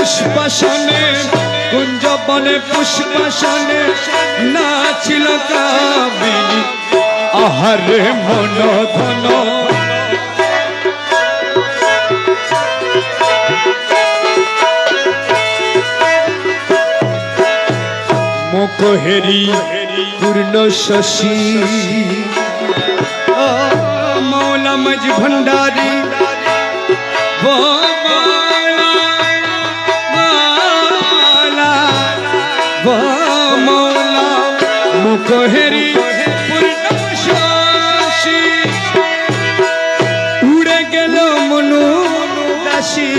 পুষ্পাসনে কুঞ্জ বনে পুষ্পাসনে নাচিল কামিনী আহারে মন ধন মুখ হেরি পূর্ণ শশী মৌলা মজ ভণ্ডারী মৌলা মুখ হেরি পূর্ণ শশী উড়ে গেল মনু দাসী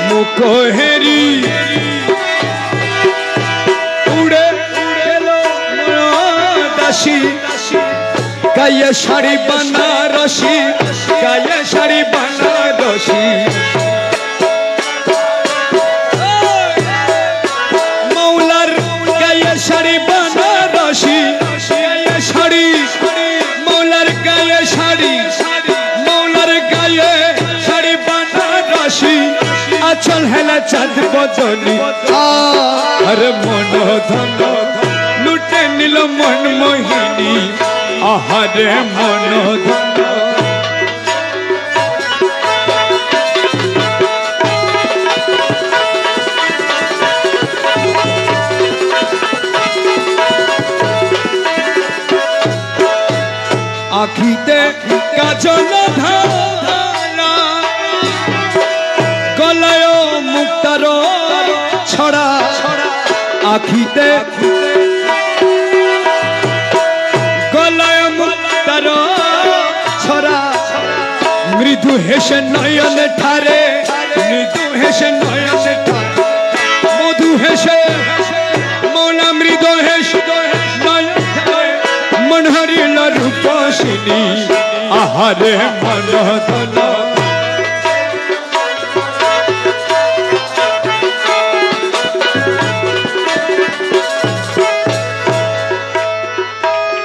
মুখ হেরি গায়ে শাড়ি বানারসি গায়ে শাড়ি বানারসি মৌলার গায়ে শাড়ি বানারসি গায়ে শাড়ি মৌলার গায়ে শাড়ি মৌলার গায়ে শাড়ি বানারসি আচল হেলা চাঁদ বদনি আরে মন ধন লুটে নিল মন মোহিনী আহারে মন ধন আখিতে কাজল ধারা গলায় মুক্তার ছড়া আখিতে মৃদু হেসে নয়ন ঠারে মৃদু হেসে নয়ন ঠারে মধু হেসে মৌলা মৃদু হেসে মন হরিল রূপসিনী আহারে মন ধন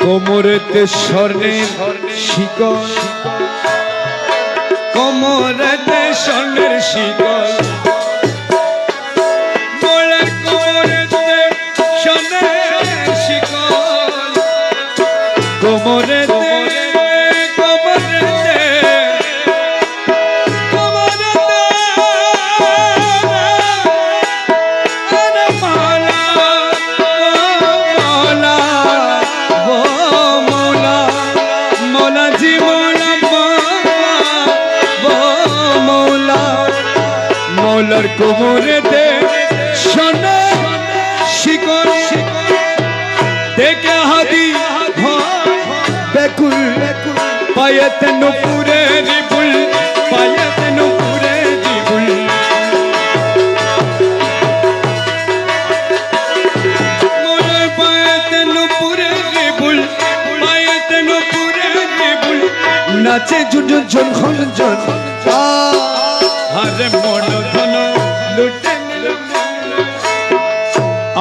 কোমরেতে স্বর্ণের শিকল কোমরেতে স্বর্ণের শিকল মোড়ের কোমরেতে স্বর্ণের শিকল কোমরেতে কোমরেতে কোমরেতে মালা মালা মৌলা মৌলা জীবন মৌলার কোমরেতে সোনা শিকল দেখে হাদি বেকুল পায়েতে নুপুরে রিবুল পায়েতে নুপুরে রিবুল মোর পায়েতে নুপুরে রিবুল পায়েতে নুপুরে রিবুল নাচে ঝুন ঝুন ঝুন ঝুন আহারে মন ধন লুটে নিল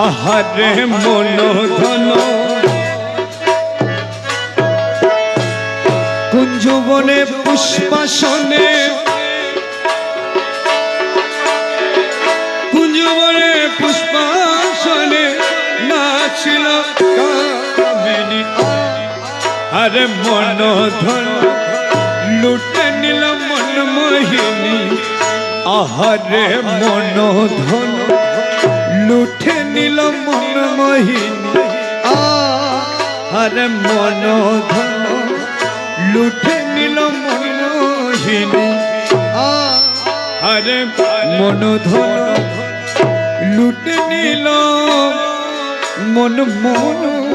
আহারে মন ধন কুঞ্জবনে পুষ্পাসনে কুঞ্জবনে পুষ্পাসনে নাচিল কামিনী আরে মন ধন লুটে নিল মন মোহিনী আহারে মন ধন লুটে নিল মন মোহিনী আহারে মন ধন লুটে নিল মন মোহিনী আহারে মন ধন লুটে নিল মন মোহিনী